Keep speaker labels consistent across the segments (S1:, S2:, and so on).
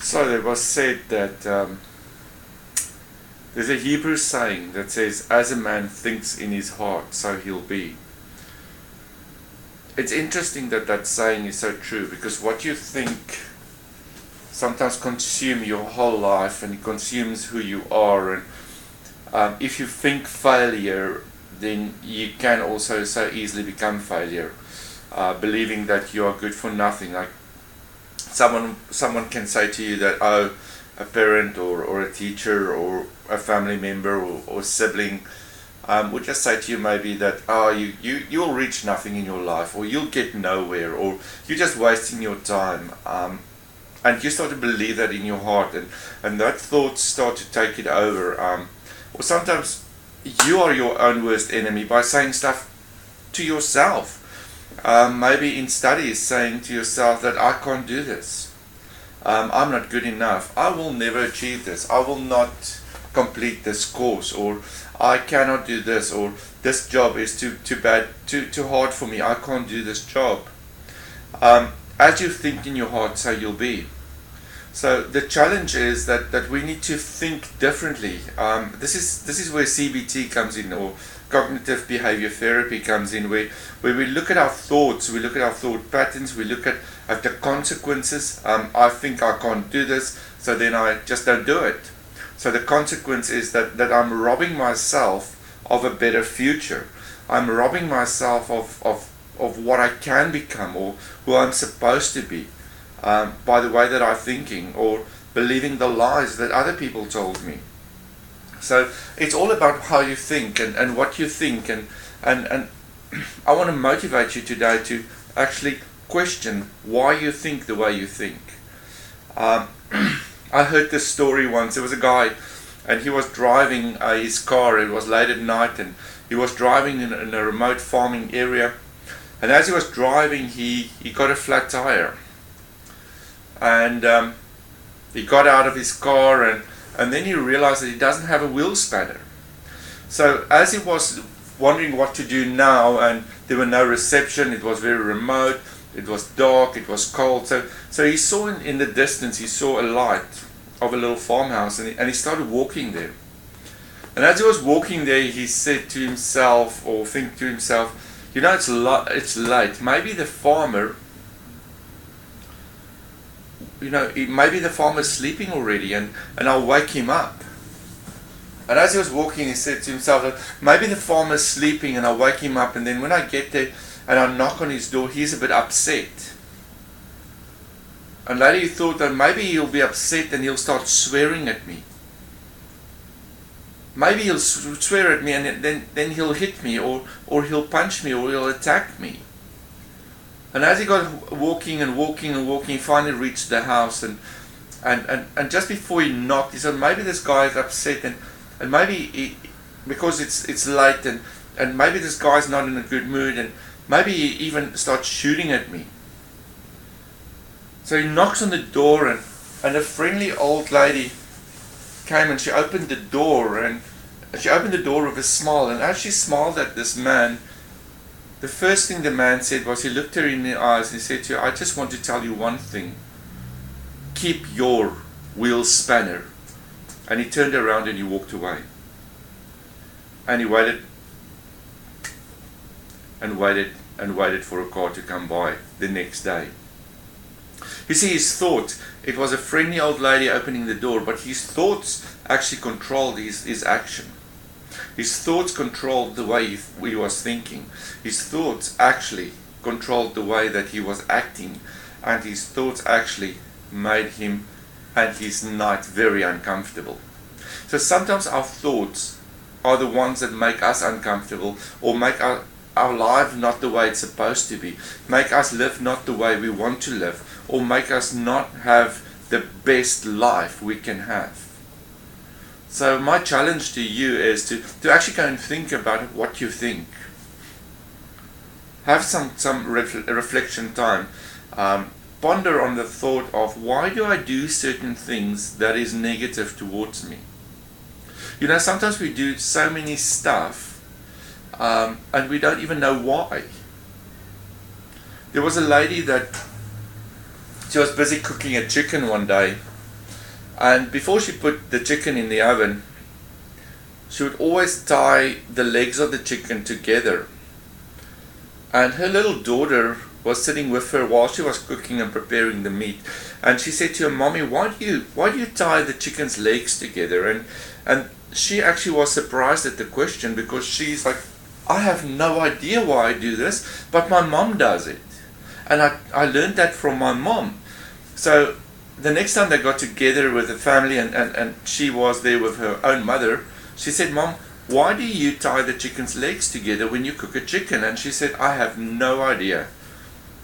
S1: So it was said that there's a Hebrew saying that says, "As a man thinks in his heart, so he'll be." It's interesting that that saying is so true, because what you think sometimes consumes your whole life, and it consumes who you are. And if you think failure, then you can also so easily become failure, believing that you are good for nothing. Like someone can say to you that, oh, a parent or a teacher or a family member or sibling would just say to you maybe that, oh, you'll reach nothing in your life, or you'll get nowhere, or you're just wasting your time. And you start to believe that in your heart, and that thoughts start to take it over. Or sometimes you are your own worst enemy by saying stuff to yourself. Maybe in studies saying to yourself that I can't do this. I'm not good enough. I will never achieve this. I will not complete this course, or I cannot do this, or this job is too bad, too hard for me. I can't do this job. As you think in your heart, so you'll be. So the challenge is that we need to think differently. This is where CBT comes in, or cognitive behavior therapy comes in, where we look at our thoughts, we look at our thought patterns, we look at the consequences. I think I can't do this, so then I just don't do it. So the consequence is that I'm robbing myself of a better future. I'm robbing myself of what I can become, or who I'm supposed to be, by the way that I'm thinking, or believing the lies that other people told me. So it's all about how you think and what you think, and I want to motivate you today to actually question why you think the way you think. I heard this story once. There was a guy, and he was driving his car. It was late at night, and he was driving in a remote farming area. And as he was driving, he got a flat tire. And he got out of his car, and then he realized that he doesn't have a wheel spanner. So as he was wondering what to do now, and there were no reception, it was very remote, it was dark, it was cold. So he saw in the distance, he saw a light of a little farmhouse, and he started walking there. And as he was walking there, he said to himself, or think to himself, you know, it's late. Maybe the farmer, maybe the farmer's sleeping already, and I'll wake him up. And as he was walking, he said to himself that maybe the farmer's sleeping, and I'll wake him up, and then when I get there and I knock on his door, he's a bit upset. And later he thought that maybe he'll be upset and he'll start swearing at me. Maybe he'll swear at me, and then he'll hit me, or he'll punch me, or he'll attack me. And as he got walking, he finally reached the house, and just before he knocked, he said, maybe this guy is upset, and maybe because it's late, and maybe this guy's not in a good mood, and maybe he even starts shooting at me. So he knocks on the door, and a friendly old lady came, and she opened the door, and she opened the door with a smile. And as she smiled at this man, the first thing the man said was, he looked her in the eyes and he said to her, I just want to tell you one thing. Keep your wheel spanner. And he turned around and he walked away. And he waited and waited and waited for a car to come by the next day. You see, his thought, it was a friendly old lady opening the door, but his thoughts actually controlled his action. His thoughts controlled the way he was thinking. His thoughts actually controlled the way that he was acting. And his thoughts actually made him and his night very uncomfortable. So sometimes our thoughts are the ones that make us uncomfortable, or make our life not the way it's supposed to be, make us live not the way we want to live, or make us not have the best life we can have. So my challenge to you is to actually go and think about what you think. Have some reflection time. Ponder on the thought of, why do I do certain things that is negative towards me? You know, sometimes we do so many stuff and we don't even know why. There was a lady that she was busy cooking a chicken one day, And before she put the chicken in the oven, she would always tie the legs of the chicken together. And her little daughter was sitting with her while she was cooking and preparing the meat. And she said to her, "Mommy, why do you tie the chicken's legs together?" And she actually was surprised at the question, because she's like, "I have no idea why I do this, but my mom does it. And I learned that from my mom." So the next time they got together with the family, and she was there with her own mother, she said, "Mom, why do you tie the chicken's legs together when you cook a chicken?" And she said, "I have no idea.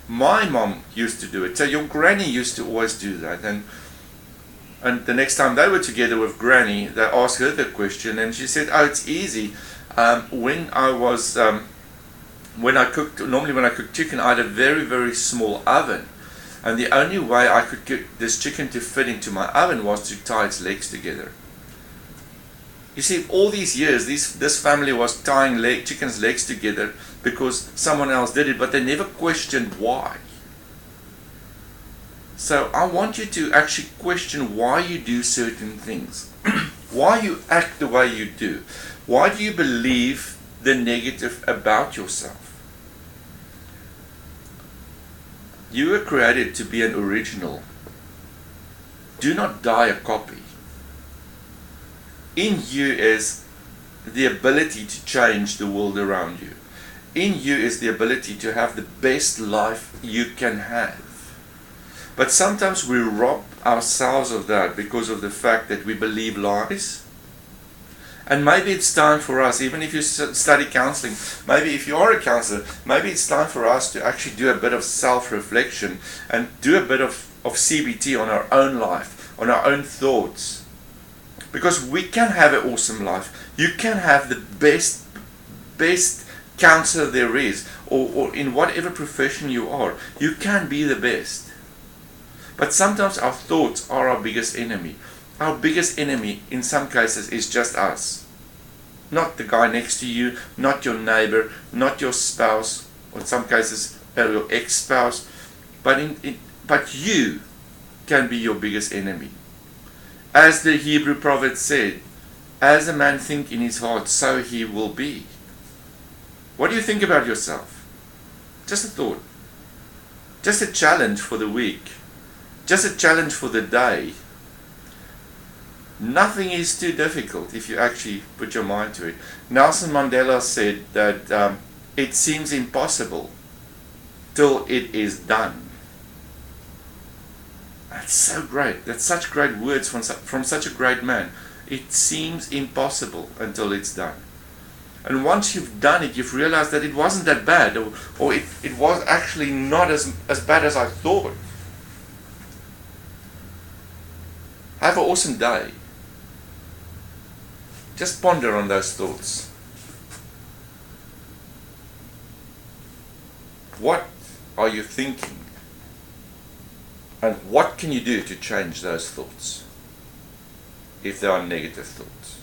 S1: My mom used to do it." So your granny used to always do that. And the next time they were together with granny, they asked her the question, and she said, "Oh, it's easy. When I cooked chicken, I had a very, very small oven. And the only way I could get this chicken to fit into my oven was to tie its legs together." You see, all these years, this family was tying chicken's legs together because someone else did it, but they never questioned why. So I want you to actually question why you do certain things, why you act the way you do, why do you believe the negative about yourself. You were created to be an original. Do not die a copy. In you is the ability to change the world around you. In you is the ability to have the best life you can have. But sometimes we rob ourselves of that because of the fact that we believe lies. And maybe it's time for us, even if you study counseling, maybe if you are a counselor, maybe it's time for us to actually do a bit of self-reflection and do a bit of CBT on our own life, on our own thoughts. Because we can have an awesome life. You can have the best counselor there is, or in whatever profession you are. You can be the best. But sometimes our thoughts are our biggest enemy. Our biggest enemy in some cases is just us. Not the guy next to you, not your neighbor, not your spouse, or in some cases your ex-spouse, but you can be your biggest enemy. As the Hebrew prophet said, "As a man think in his heart, so he will be." What do you think about yourself? Just a thought. Just a challenge for the week. Just a challenge for the day. Nothing is too difficult if you actually put your mind to it. Nelson Mandela said that it seems impossible till it is done. That's so great. That's such great words from such a great man. It seems impossible until it's done. And once you've done it, you've realized that it wasn't that bad, or it was actually not as bad as I thought. Have an awesome day. Just ponder on those thoughts. What are you thinking? And what can you do to change those thoughts if they are negative thoughts?